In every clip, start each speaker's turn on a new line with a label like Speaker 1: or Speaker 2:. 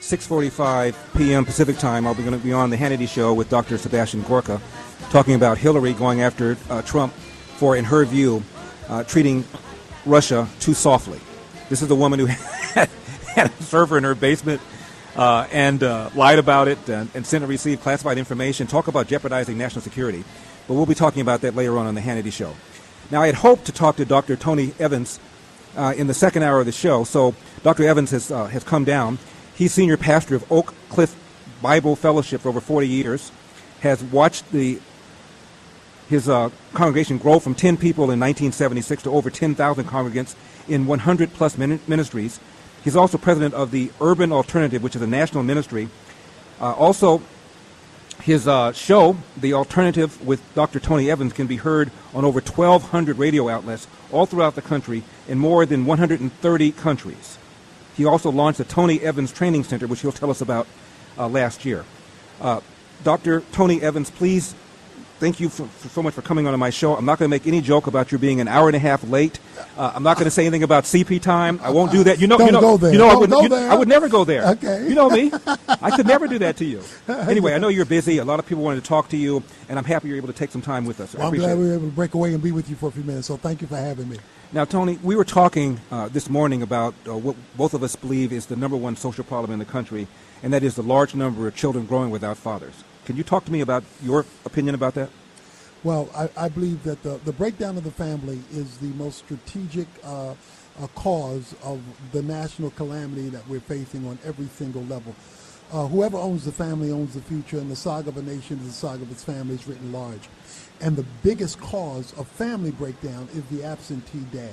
Speaker 1: 6:45 p.m. Pacific time, I'll be going to be on the Hannity Show with Dr. Sebastian Gorka, talking about Hillary going after Trump for, in her view, treating Russia too softly. This is the woman who had a server in her basement and lied about it and sent and received classified information, talk about jeopardizing national security. But we'll be talking about that later on the Hannity Show. Now, I had hoped to talk to Dr. Tony Evans in the second hour of the show, so Dr. Evans has come down. He's senior pastor of Oak Cliff Bible Fellowship for over 40 years, has watched his congregation grow from 10 people in 1976 to over 10,000 congregants in 100-plus ministries. He's also president of the Urban Alternative, which is a national ministry. Also, his show, The Alternative with Dr. Tony Evans, can be heard on over 1,200 radio outlets all throughout the country in more than 130 countries. He also launched the Tony Evans Training Center, which he'll tell us about last year. Dr. Tony Evans, please, thank you so much for coming on my show. I'm not going to make any joke about you being an hour and a half late. I'm not going to say anything about CP time. I won't do that. I would never go there.
Speaker 2: Okay.
Speaker 1: You know me. I could never do that to you. Anyway, I know you're busy. A lot of people wanted to talk to you, and I'm happy you're able to take some time with us.
Speaker 2: Well, I'm glad we were able to break away and be with you for a few minutes, so thank you for having me.
Speaker 1: Now, Tony, we were talking this morning about what both of us believe is the number one social problem in the country, and that is the large number of children growing without fathers. Can you talk to me about your opinion about that?
Speaker 2: Well, I believe that the breakdown of the family is the most strategic cause of the national calamity that we're facing on every single level. Whoever owns the family owns the future, and the saga of a nation is the saga of its families written large. And the biggest cause of family breakdown is the absentee dad.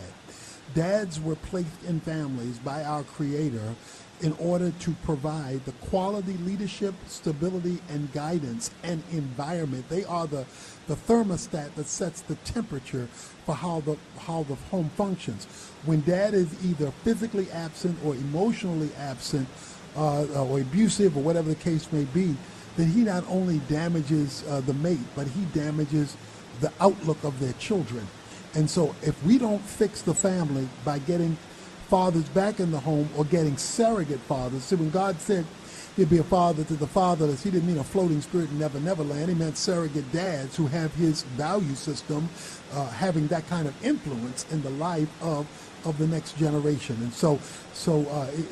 Speaker 2: Dads were placed in families by our Creator in order to provide the quality leadership, stability, and guidance and environment. They are the thermostat that sets the temperature for how the home functions. When dad is either physically absent or emotionally absent or abusive or whatever the case may be, then he not only damages the mate, but he damages the outlook of their children. And so if we don't fix the family by getting fathers back in the home or getting surrogate fathers, see, when God said he'd be a father to the fatherless, he didn't mean a floating spirit in Neverland. He meant surrogate dads who have his value system having that kind of influence in the life of the next generation. And so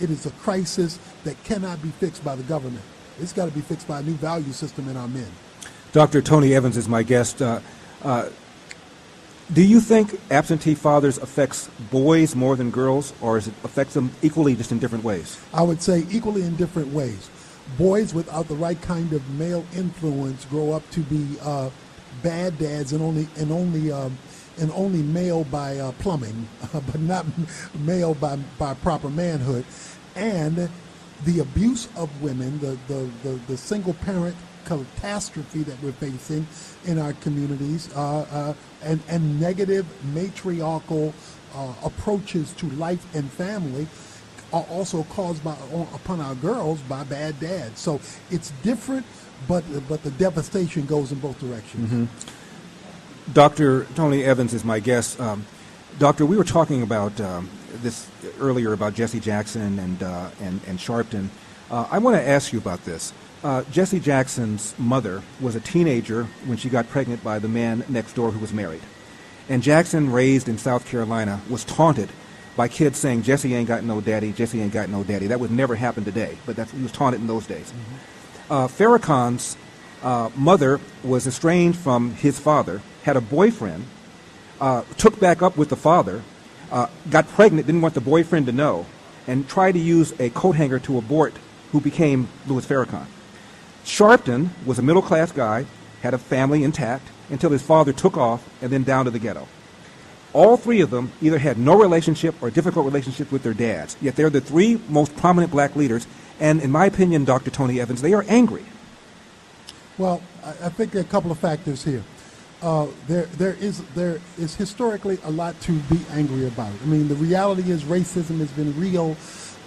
Speaker 2: it is a crisis that cannot be fixed by the government. It's got to be fixed by a new value system in our men.
Speaker 1: Dr. Tony Evans is my guest. Do you think absentee fathers affects boys more than girls, or is it affects them equally, just in different ways?
Speaker 2: I would say equally in different ways. Boys without the right kind of male influence grow up to be bad dads and only male by plumbing, but not male by proper manhood. And the abuse of women, the single parent catastrophe that we're facing in our communities, and negative matriarchal approaches to life and family are also caused upon our girls by bad dads. So it's different, but the devastation goes in both directions.
Speaker 1: Mm-hmm. Dr. Tony Evans is my guest. Doctor, we were talking about this earlier about Jesse Jackson and Sharpton. I want to ask you about this. Jesse Jackson's mother was a teenager when she got pregnant by the man next door who was married. And Jackson, raised in South Carolina, was taunted by kids saying, Jesse ain't got no daddy, Jesse ain't got no daddy. That would never happen today, but he was taunted in those days. Mm-hmm. Farrakhan's mother was estranged from his father, had a boyfriend, took back up with the father, got pregnant, didn't want the boyfriend to know, and tried to use a coat hanger to abort who became Louis Farrakhan. Sharpton was a middle-class guy, had a family intact, until his father took off and then down to the ghetto. All three of them either had no relationship or difficult relationship with their dads, yet they're the three most prominent black leaders, and in my opinion, Dr. Tony Evans, they are angry.
Speaker 2: Well, I think there are a couple of factors here. There is historically a lot to be angry about. I mean, the reality is racism has been real.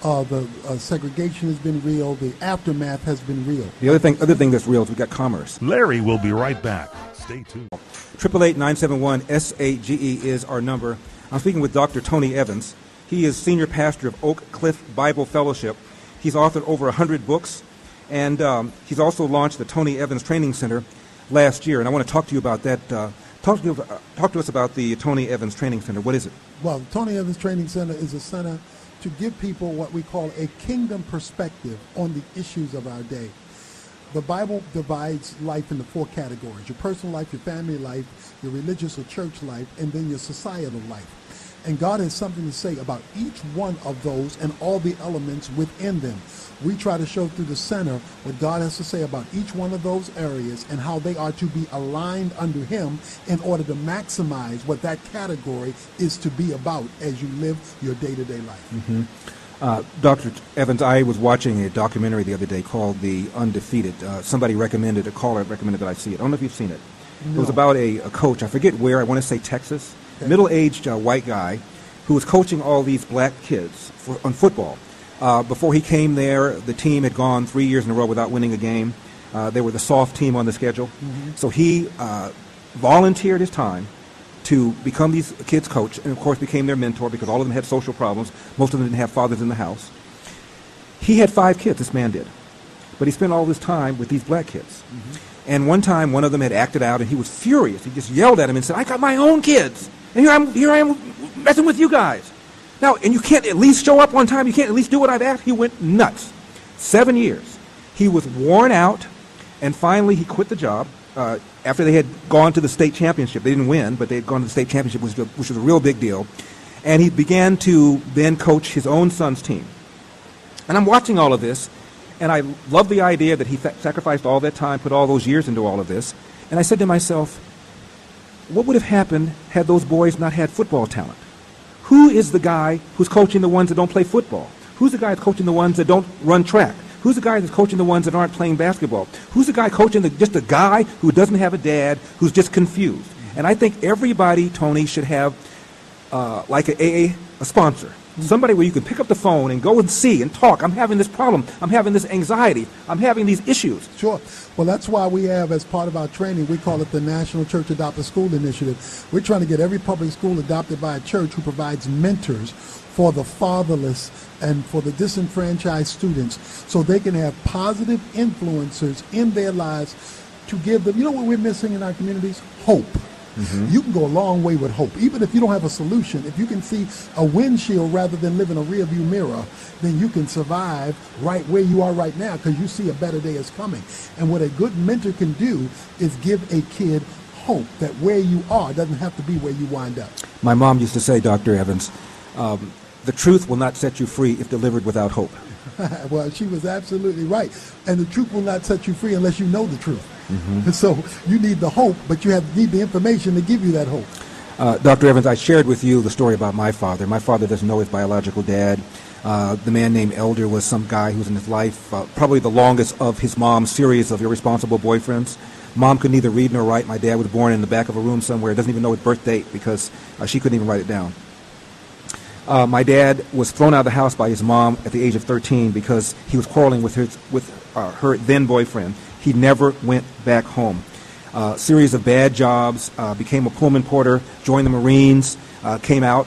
Speaker 2: The segregation has been real. The aftermath has been real.
Speaker 1: The other thing that's real is we got commerce.
Speaker 3: Larry will be right back. Stay tuned.
Speaker 1: 888-971-SAGE is our number. I'm speaking with Dr. Tony Evans. He is senior pastor of Oak Cliff Bible Fellowship. He's authored over 100 books, and he's also launched the Tony Evans Training Center last year. And I want to talk to you about that. Talk to us about the Tony Evans Training Center. What is it?
Speaker 2: Well, the Tony Evans Training Center is a center to give people what we call a kingdom perspective on the issues of our day. The Bible divides life into 4 categories: your personal life, your family life, your religious or church life, and then your societal life. And God has something to say about each one of those and all the elements within them. We try to show through the center what God has to say about each one of those areas and how they are to be aligned under Him in order to maximize what that category is to be about as you live your day-to-day life.
Speaker 1: Mm-hmm. Dr. Evans, I was watching a documentary the other day called The Undefeated. Somebody recommended, a caller recommended that I see it. I don't know if you've seen it. No. It was about a coach, I forget where, I want to say Texas, middle-aged white guy who was coaching all these black kids on football. Before he came there, the team had gone 3 years in a row without winning a game. They were the soft team on the schedule. Mm-hmm. So he volunteered his time to become these kids' coach, and of course became their mentor because all of them had social problems. Most of them didn't have fathers in the house. He had 5 kids, this man did. But he spent all this time with these black kids. Mm-hmm. And one time, one of them had acted out, and he was furious. He just yelled at him and said, "I got my own kids, and here I am messing with you guys. Now, and you can't at least show up on time? You can't at least do what I've asked?" He went nuts. 7 years. He was worn out, and finally he quit the job after they had gone to the state championship. They didn't win, but they had gone to the state championship, which was a real big deal. And he began to then coach his own son's team. And I'm watching all of this, and I love the idea that he sacrificed all that time, put all those years into all of this. And I said to myself, what would have happened had those boys not had football talent? Who is the guy who's coaching the ones that don't play football? Who's the guy that's coaching the ones that don't run track? Who's the guy that's coaching the ones that aren't playing basketball? Who's the guy coaching just a guy who doesn't have a dad, who's just confused? And I think everybody, Tony, should have like a sponsor. Somebody where you can pick up the phone and go and see and talk. I'm having this problem. I'm having this anxiety. I'm having these issues.
Speaker 2: Sure. Well, that's why we have, as part of our training, we call it the National Church Adopted School Initiative. We're trying to get every public school adopted by a church who provides mentors for the fatherless and for the disenfranchised students so they can have positive influencers in their lives to give them, you know what we're missing in our communities? Hope. Mm-hmm. You can go a long way with hope. Even if you don't have a solution, if you can see a windshield rather than live in a rearview mirror, then you can survive right where you are right now because you see a better day is coming. And what a good mentor can do is give a kid hope that where you are doesn't have to be where you wind up.
Speaker 1: My mom used to say, Dr. Evans, the truth will not set you free if delivered without hope.
Speaker 2: Well, she was absolutely right. And the truth will not set you free unless you know the truth. Mm-hmm. So you need the hope, but you need the information to give you that hope.
Speaker 1: Dr. Evans, I shared with you the story about my father. My father doesn't know his biological dad. The man named Elder was some guy who was in his life, probably the longest of his mom's series of irresponsible boyfriends. Mom could neither read nor write. My dad was born in the back of a room somewhere. Doesn't even know his birth date because she couldn't even write it down. My dad was thrown out of the house by his mom at the age of 13 because he was quarreling with her then boyfriend. He never went back home. Series of bad jobs, became a Pullman porter, joined the Marines, came out,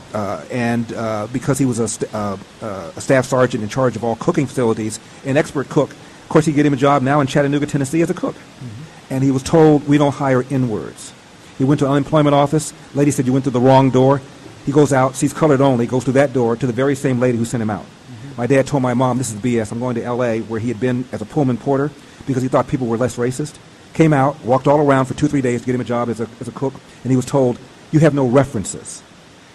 Speaker 1: and because he was a staff sergeant in charge of all cooking facilities, an expert cook, of course he get him a job now in Chattanooga, Tennessee as a cook. Mm-hmm. And he was told, we don't hire N-words. He went to an unemployment office. Lady said, you went through the wrong door. He goes out, sees colored only, goes through that door to the very same lady who sent him out. Mm-hmm. My dad told my mom, this is BS, I'm going to L.A., where he had been as a Pullman porter because he thought people were less racist. Came out, walked all around for 2-3 days to get him a job as a cook, and he was told, you have no references.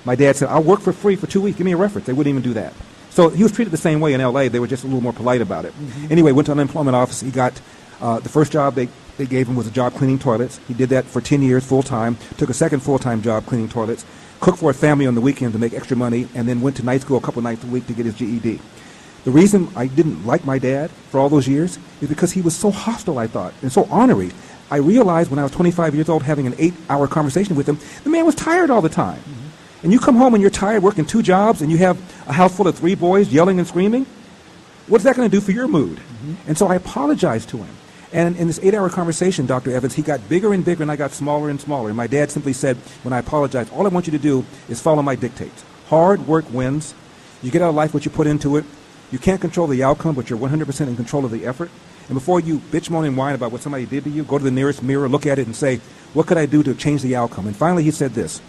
Speaker 1: My dad said, I'll work for free for 2 weeks, give me a reference. They wouldn't even do that. So he was treated the same way in L.A., they were just a little more polite about it. Mm-hmm. Anyway, went to an unemployment office, he got, the first job they gave him was a job cleaning toilets. He did that for 10 years full-time, took a second full-time job cleaning toilets, cooked for a family on the weekend to make extra money, and then went to night school a couple nights a week to get his GED. The reason I didn't like my dad for all those years is because he was so hostile, I thought, and so ornery. I realized when I was 25 years old having an 8-hour conversation with him, the man was tired all the time. Mm-hmm. And you come home and you're tired working 2 jobs and you have a house full of 3 boys yelling and screaming, what's that going to do for your mood? Mm-hmm. And so I apologized to him. And in this 8-hour conversation, Dr. Evans, he got bigger and bigger and I got smaller and smaller. And my dad simply said, when I apologized, all I want you to do is follow my dictates. Hard work wins. You get out of life what you put into it. You can't control the outcome, but you're 100% in control of the effort. And before you bitch, moan, and whine about what somebody did to you, go to the nearest mirror, look at it, and say, what could I do to change the outcome? And finally, he said this: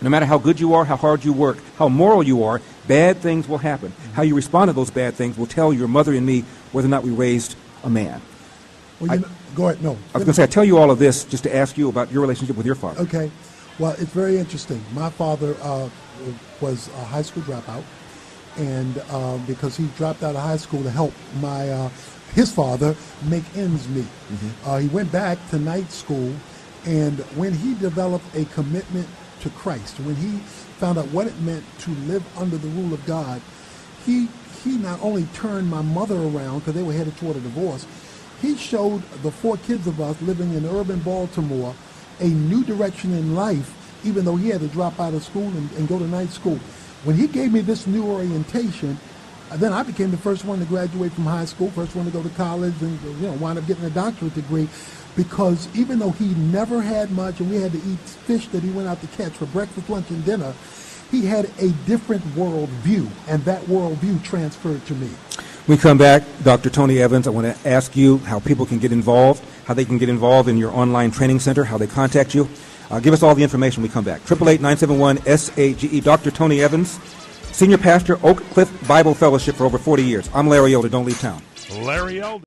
Speaker 1: no matter how good you are, how hard you work, how moral you are, bad things will happen. How you respond to those bad things will tell your mother and me whether or not we raised a man.
Speaker 2: Well, go ahead. No.
Speaker 1: I was going to say, I tell you all of this just to ask you about your relationship with your father.
Speaker 2: Okay. Well, it's very interesting. My father was a high school dropout, and because he dropped out of high school to help his father make ends meet. He went back to night school, and when he developed a commitment to Christ, when he found out what it meant to live under the rule of God, he not only turned my mother around because they were headed toward a divorce, he showed the 4 kids of us living in urban Baltimore a new direction in life, even though he had to drop out of school and go to night school. When he gave me this new orientation, then I became the first one to graduate from high school, first one to go to college, and wind up getting a doctorate degree, because even though he never had much and we had to eat fish that he went out to catch for breakfast, lunch, and dinner, he had a different world view, and that world view transferred to me.
Speaker 1: When we come back, Dr. Tony Evans, I want to ask you how people can get involved, how they can get involved in your online training center, how they contact you. Give us all the information when we come back. 888-971-SAGE. Dr. Tony Evans, Senior Pastor, Oak Cliff Bible Fellowship for over 40 years. I'm Larry Elder. Don't leave town.
Speaker 3: Larry Elder.